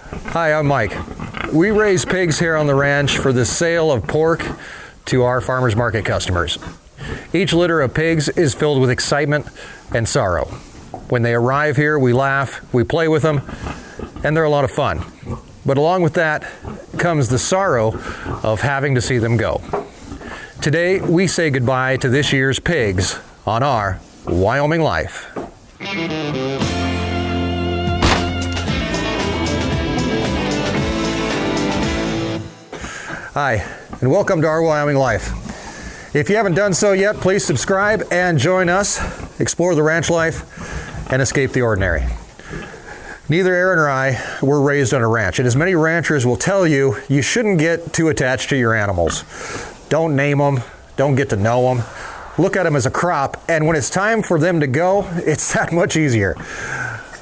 Hi, I'm Mike. We raise pigs here on the ranch for the sale of pork to our farmers market customers. Each litter of pigs is filled with excitement and sorrow. When they arrive here, we laugh, we play with them, and they're a lot of fun. But along with that comes the sorrow of having to see them go. Today, we say goodbye to this year's pigs on our Wyoming Life. Hi, and welcome to our Wyoming Life. If you haven't done so yet, please subscribe and join us, explore the ranch life, and escape the ordinary. Neither Erin or I were raised on a ranch, and as many ranchers will tell you, you shouldn't get too attached to your animals. Don't name them, don't get to know them, look at them as a crop, and when it's time for them to go, it's that much easier.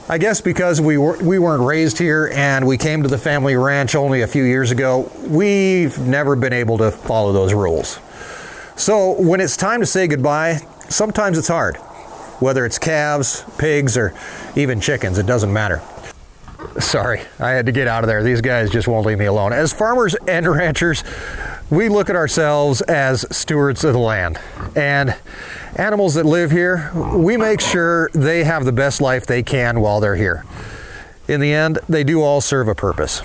I guess because we weren't raised here and we came to the family ranch only a few years ago, we've never been able to follow those rules. So when it's time to say goodbye, sometimes it's hard. Whether it's calves, pigs, or even chickens, it doesn't matter. Sorry, I had to get out of there. These guys just won't leave me alone. As farmers and ranchers, we look at ourselves as stewards of the land. And animals that live here, we make sure they have the best life they can while they're here. In the end, they do all serve a purpose.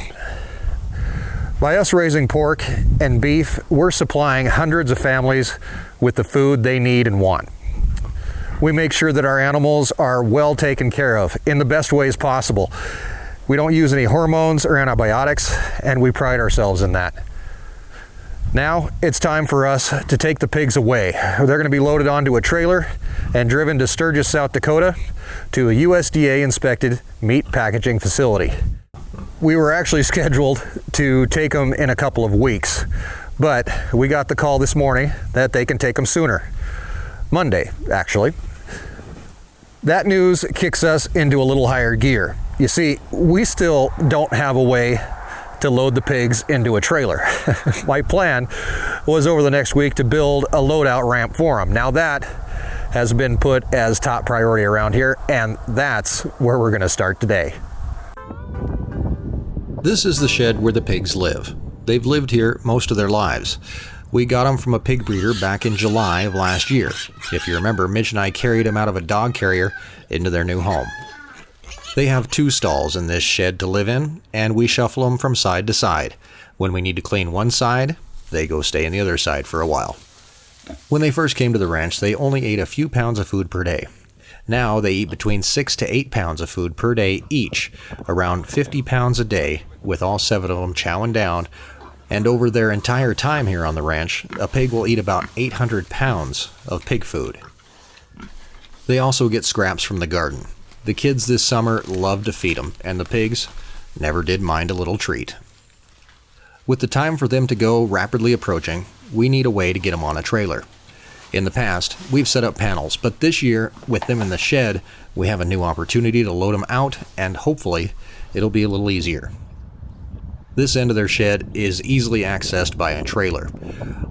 By us raising pork and beef, we're supplying hundreds of families with the food they need and want. We make sure that our animals are well taken care of in the best ways possible. We don't use any hormones or antibiotics, and we pride ourselves in that. Now it's time for us to take the pigs away. They're going to be loaded onto a trailer and driven to Sturgis, South Dakota, to a USDA-inspected meat packaging facility. We were actually scheduled to take them in a couple of weeks, but we got the call this morning that they can take them sooner. Monday, actually. That news kicks us into a little higher gear. You see, we still don't have a way to load the pigs into a trailer. My plan was over the next week to build a loadout ramp for them. Now that has been put as top priority around here, and that's where we're going to start today. This is the shed where the pigs live. They've lived here most of their lives. We got them from a pig breeder back in July of last year. If you remember, Mitch and I carried them out of a dog carrier into their new home. They have 2 stalls in this shed to live in, and we shuffle them from side to side. When we need to clean one side, they go stay in the other side for a while. When they first came to the ranch, they only ate a few pounds of food per day. Now they eat between 6 to 8 pounds of food per day each, around 50 pounds a day, with all 7 of them chowing down. And over their entire time here on the ranch, a pig will eat about 800 pounds of pig food. They also get scraps from the garden. The kids this summer love to feed them, and the pigs never did mind a little treat. With the time for them to go rapidly approaching, we need a way to get them on a trailer. In the past, we've set up panels, but this year, with them in the shed, we have a new opportunity to load them out, and hopefully, it'll be a little easier. This end of their shed is easily accessed by a trailer.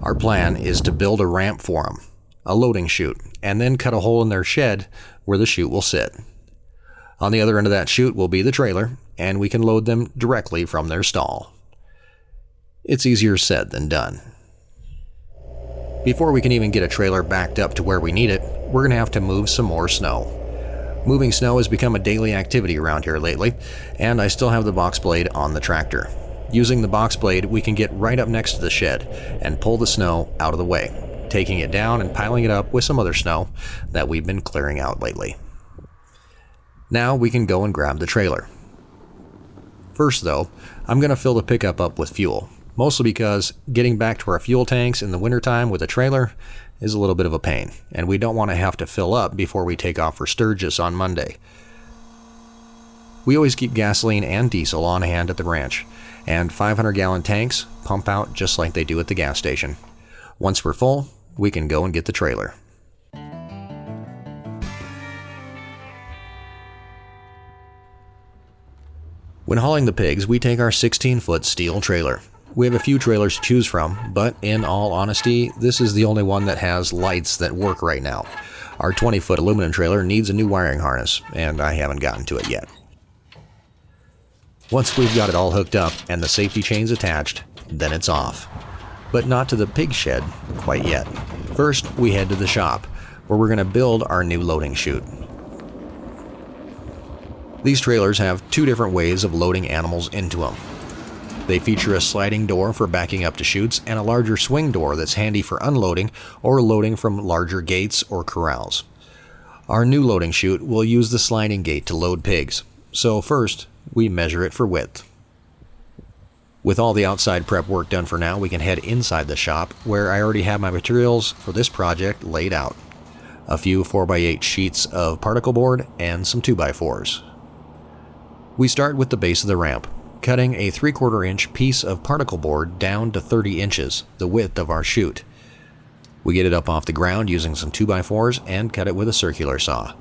Our plan is to build a ramp for them, a loading chute, and then cut a hole in their shed where the chute will sit. On the other end of that chute will be the trailer, and we can load them directly from their stall. It's easier said than done. Before we can even get a trailer backed up to where we need it, we're going to have to move some more snow. Moving snow has become a daily activity around here lately, and I still have the box blade on the tractor. Using the box blade, we can get right up next to the shed and pull the snow out of the way, taking it down and piling it up with some other snow that we've been clearing out lately. Now we can go and grab the trailer. First though, I'm going to fill the pickup up with fuel, mostly because getting back to our fuel tanks in the wintertime with a trailer is a little bit of a pain, and we don't want to have to fill up before we take off for Sturgis on Monday. We always keep gasoline and diesel on hand at the ranch, and 500-gallon tanks pump out just like they do at the gas station. Once we're full, we can go and get the trailer. When hauling the pigs, we take our 16-foot steel trailer. We have a few trailers to choose from, but in all honesty, this is the only one that has lights that work right now. Our 20-foot aluminum trailer needs a new wiring harness, and I haven't gotten to it yet. Once we've got it all hooked up and the safety chains attached, then it's off. But not to the pig shed quite yet. First, we head to the shop, where we're going to build our new loading chute. These trailers have two different ways of loading animals into them. They feature a sliding door for backing up to chutes and a larger swing door that's handy for unloading or loading from larger gates or corrals. Our new loading chute will use the sliding gate to load pigs, so first we measure it for width. With all the outside prep work done for now, we can head inside the shop where I already have my materials for this project laid out. A few 4x8 sheets of particle board and some 2x4s. We start with the base of the ramp, cutting a 3/4 inch piece of particle board down to 30 inches, the width of our chute. We get it up off the ground using some 2x4s and cut it with a circular saw.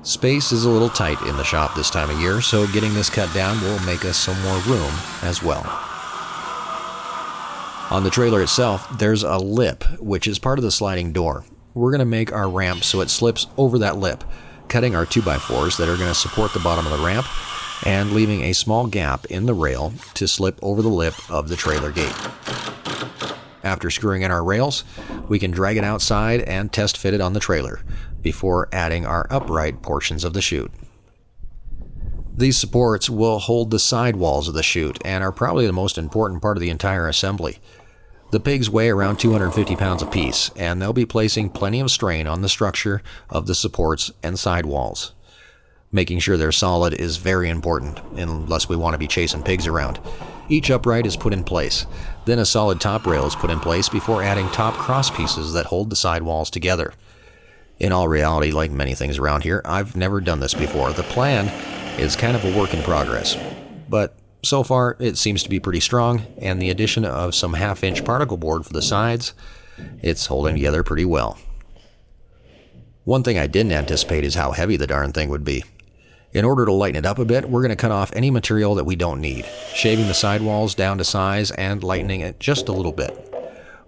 Space is a little tight in the shop this time of year, so getting this cut down will make us some more room as well. On the trailer itself, there's a lip, which is part of the sliding door. We're going to make our ramp so it slips over that lip, cutting our 2x4s that are going to support the bottom of the ramp and leaving a small gap in the rail to slip over the lip of the trailer gate. After screwing in our rails, we can drag it outside and test fit it on the trailer before adding our upright portions of the chute. These supports will hold the side walls of the chute and are probably the most important part of the entire assembly. The pigs weigh around 250 pounds apiece, and they'll be placing plenty of strain on the structure of the supports and side walls. Making sure they're solid is very important, unless we want to be chasing pigs around. Each upright is put in place, then a solid top rail is put in place before adding top cross pieces that hold the side walls together. In all reality, like many things around here, I've never done this before. The plan is kind of a work in progress, but so far it seems to be pretty strong, and the addition of some 1/2 inch particle board for the sides, it's holding together pretty well. One thing I didn't anticipate is how heavy the darn thing would be. In order to lighten it up a bit, we're going to cut off any material that we don't need, shaving the sidewalls down to size and lightening it just a little bit.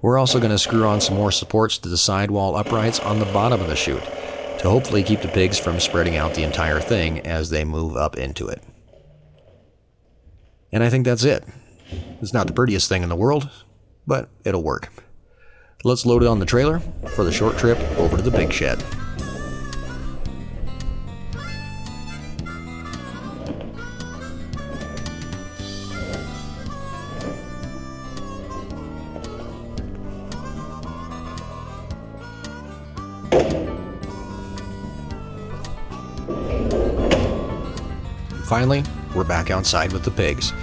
We're also going to screw on some more supports to the sidewall uprights on the bottom of the chute to hopefully keep the pigs from spreading out the entire thing as they move up into it. And I think that's it. It's not the prettiest thing in the world, but it'll work. Let's load it on the trailer for the short trip over to the pig shed. Finally, we're back outside with the pigs.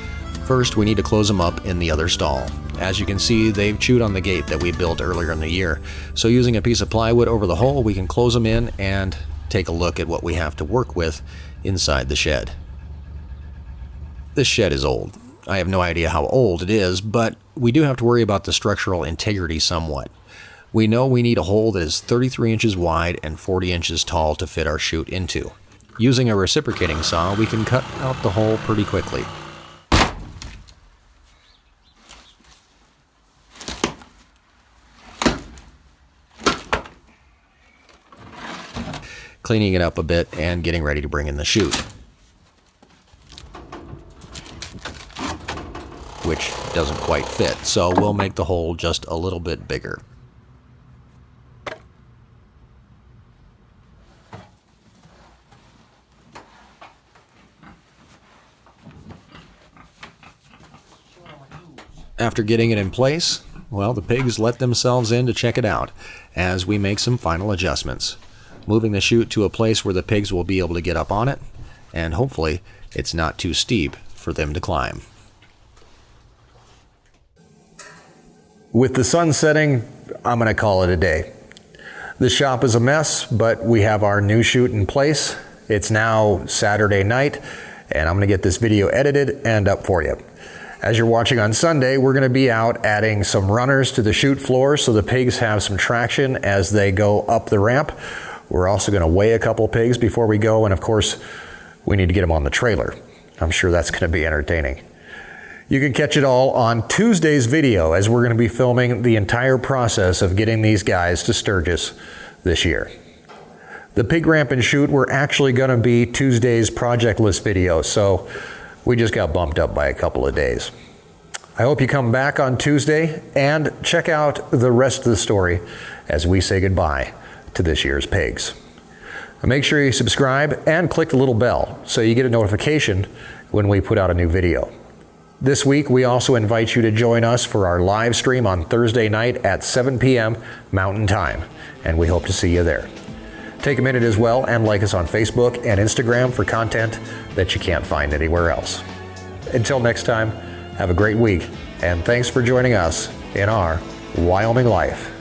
First, we need to close them up in the other stall. As you can see, they've chewed on the gate that we built earlier in the year, so using a piece of plywood over the hole, we can close them in and take a look at what we have to work with inside the shed. This shed is old. I have no idea how old it is, but we do have to worry about the structural integrity somewhat. We know we need a hole that is 33 inches wide and 40 inches tall to fit our chute into. Using a reciprocating saw, we can cut out the hole pretty quickly. Cleaning it up a bit and getting ready to bring in the chute, which doesn't quite fit, so we'll make the hole just a little bit bigger. After getting it in place, well, the pigs let themselves in to check it out as we make some final adjustments, moving the chute to a place where the pigs will be able to get up on it, and hopefully it's not too steep for them to climb. With the sun setting, I'm going to call it a day. The shop is a mess, but we have our new chute in place. It's now Saturday night, and I'm going to get this video edited and up for you. As you're watching on Sunday, we're going to be out adding some runners to the chute floor so the pigs have some traction as they go up the ramp. We're also going to weigh a couple pigs before we go, and of course, we need to get them on the trailer. I'm sure that's going to be entertaining. You can catch it all on Tuesday's video as we're going to be filming the entire process of getting these guys to Sturgis this year. The pig ramp and chute were actually going to be Tuesday's project list video, so We just got bumped up by a couple of days. I hope you come back on Tuesday and check out the rest of the story as we say goodbye to this year's pigs. Make sure you subscribe and click the little bell so you get a notification when we put out a new video. This week, we also invite you to join us for our live stream on Thursday night at 7 p.m. Mountain Time, and we hope to see you there. Take a minute as well and like us on Facebook and Instagram for content that you can't find anywhere else. Until next time, have a great week, and thanks for joining us in our Wyoming Life.